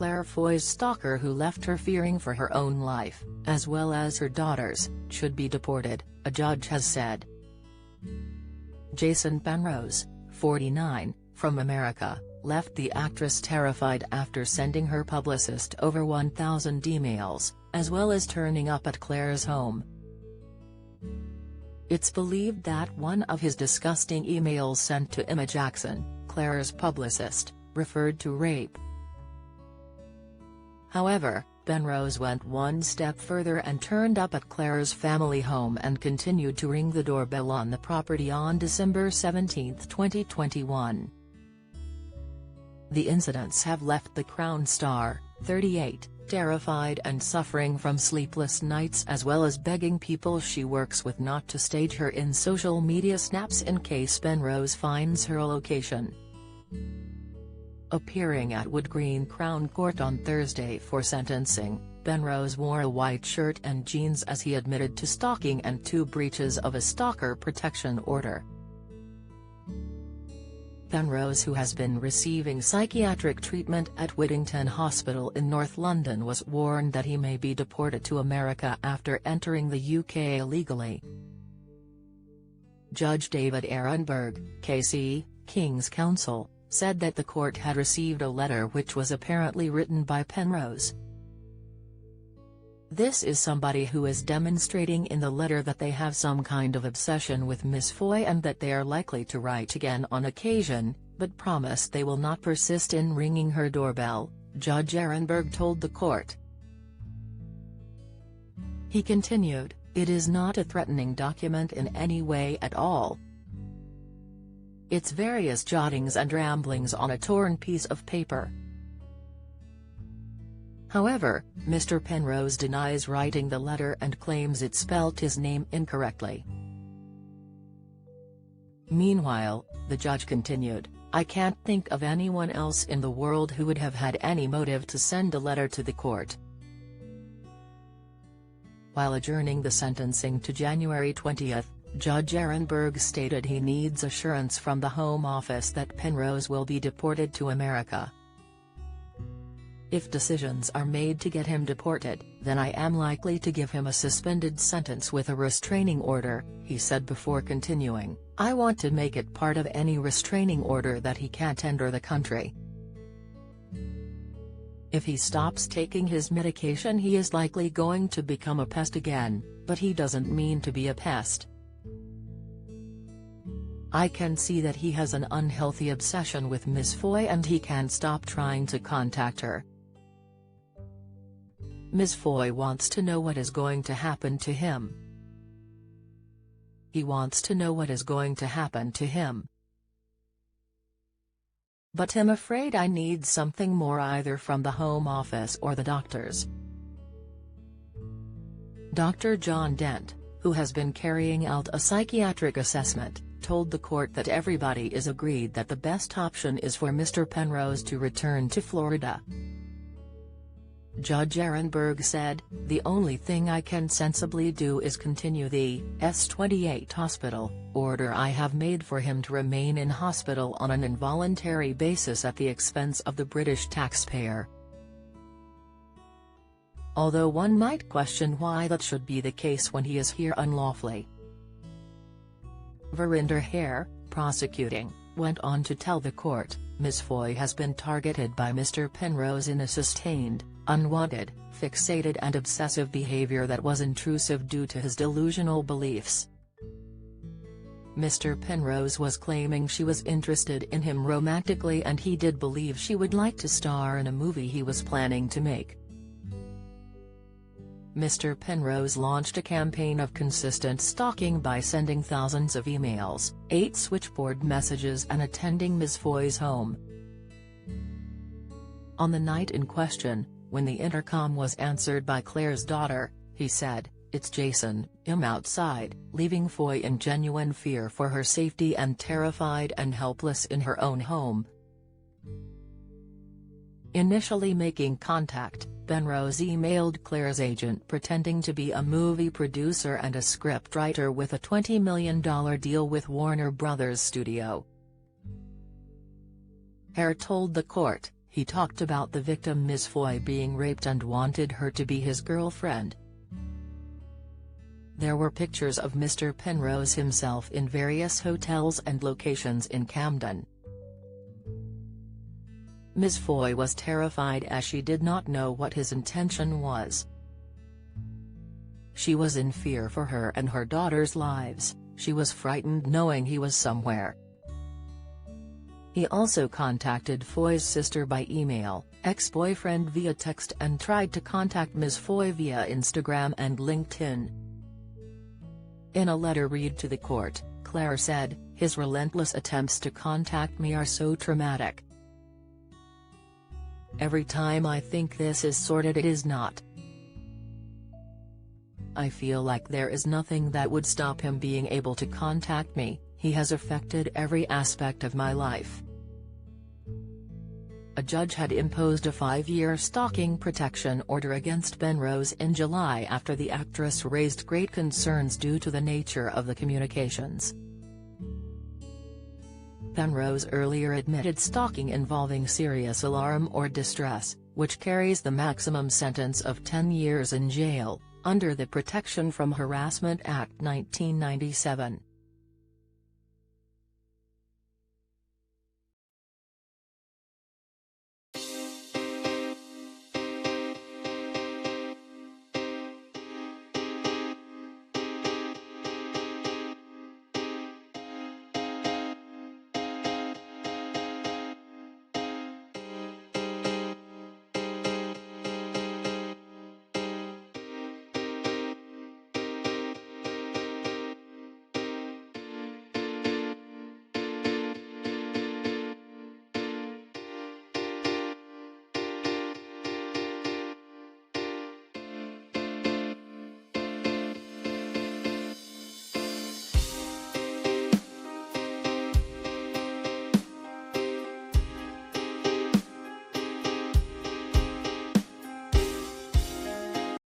Claire Foy's stalker, who left her fearing for her own life, as well as her daughter's, should be deported, a judge has said. Jason Penrose, 49, from America, left the actress terrified after sending her publicist over 1,000 emails, as well as turning up at Claire's home. It's believed that one of his disgusting emails sent to Emma Jackson, Claire's publicist, referred to rape. However, Penrose went one step further and turned up at Claire's family home and continued to ring the doorbell on the property on December 17, 2021. The incidents have left the Crown star, 38, terrified and suffering from sleepless nights, as well as begging people she works with not to stage her in social media snaps in case Penrose finds her location. Appearing at Wood Green Crown Court on Thursday for sentencing, Penrose wore a white shirt and jeans as he admitted to stalking and 2 breaches of a stalker protection order. Penrose, who has been receiving psychiatric treatment at Whittington Hospital in North London, was warned that he may be deported to America after entering the UK illegally. Judge David Ehrenberg, KC, King's Counsel, said that the court had received a letter which was apparently written by Penrose. This is somebody who is demonstrating in the letter that they have some kind of obsession with Miss Foy and that they are likely to write again on occasion, but promise they will not persist in ringing her doorbell, Judge Ehrenberg told the court. He continued, "It is not a threatening document in any way at all. It's various jottings and ramblings on a torn piece of paper." However, Mr. Penrose denies writing the letter and claims it spelt his name incorrectly. Meanwhile, the judge continued, "I can't think of anyone else in the world who would have had any motive to send a letter to the court." While adjourning the sentencing to January 20, Judge Ehrenberg stated he needs assurance from the Home Office that Penrose will be deported to America. "If decisions are made to get him deported, then I am likely to give him a suspended sentence with a restraining order," he said before continuing, "I want to make it part of any restraining order that he can't enter the country. If he stops taking his medication, he is likely going to become a pest again, but he doesn't mean to be a pest. I can see that he has an unhealthy obsession with Miss Foy and he can't stop trying to contact her. Miss Foy wants to know what is going to happen to him. He wants to know what is going to happen to him. But I'm afraid I need something more, either from the Home Office or the doctors." Dr. John Dent, who has been carrying out a psychiatric assessment, told the court that everybody is agreed that the best option is for Mr. Penrose to return to Florida. Judge Ehrenberg said, "The only thing I can sensibly do is continue the S-28 hospital order I have made for him to remain in hospital on an involuntary basis at the expense of the British taxpayer. Although one might question why that should be the case when he is here unlawfully." Verinder Hare, prosecuting, went on to tell the court, "Ms. Foy has been targeted by Mr. Penrose in a sustained, unwanted, fixated and obsessive behavior that was intrusive due to his delusional beliefs. Mr. Penrose was claiming she was interested in him romantically and he did believe she would like to star in a movie he was planning to make. Mr. Penrose launched a campaign of consistent stalking by sending thousands of emails, 8 switchboard messages and attending Ms. Foy's home. On the night in question, when the intercom was answered by Claire's daughter, he said, "It's Jason, I'm outside," leaving Foy in genuine fear for her safety and terrified and helpless in her own home. Initially making contact, Penrose emailed Claire's agent pretending to be a movie producer and a scriptwriter with a $20 million deal with Warner Brothers Studio. Hare told the court, he talked about the victim Ms. Foy being raped and wanted her to be his girlfriend. There were pictures of Mr. Penrose himself in various hotels and locations in Camden. Ms. Foy was terrified as she did not know what his intention was. She was in fear for her and her daughter's lives. She was frightened knowing he was somewhere. He also contacted Foy's sister by email, ex-boyfriend via text, and tried to contact Ms. Foy via Instagram and LinkedIn. In a letter read to the court, Claire said, "His relentless attempts to contact me are so traumatic. Every time I think this is sorted, it is not. I feel like there is nothing that would stop him being able to contact me. He has affected every aspect of my life." A judge had imposed a 5-year stalking protection order against Penrose in July after the actress raised great concerns due to the nature of the communications. Penrose earlier admitted stalking involving serious alarm or distress, which carries the maximum sentence of 10 years in jail, under the Protection from Harassment Act 1997.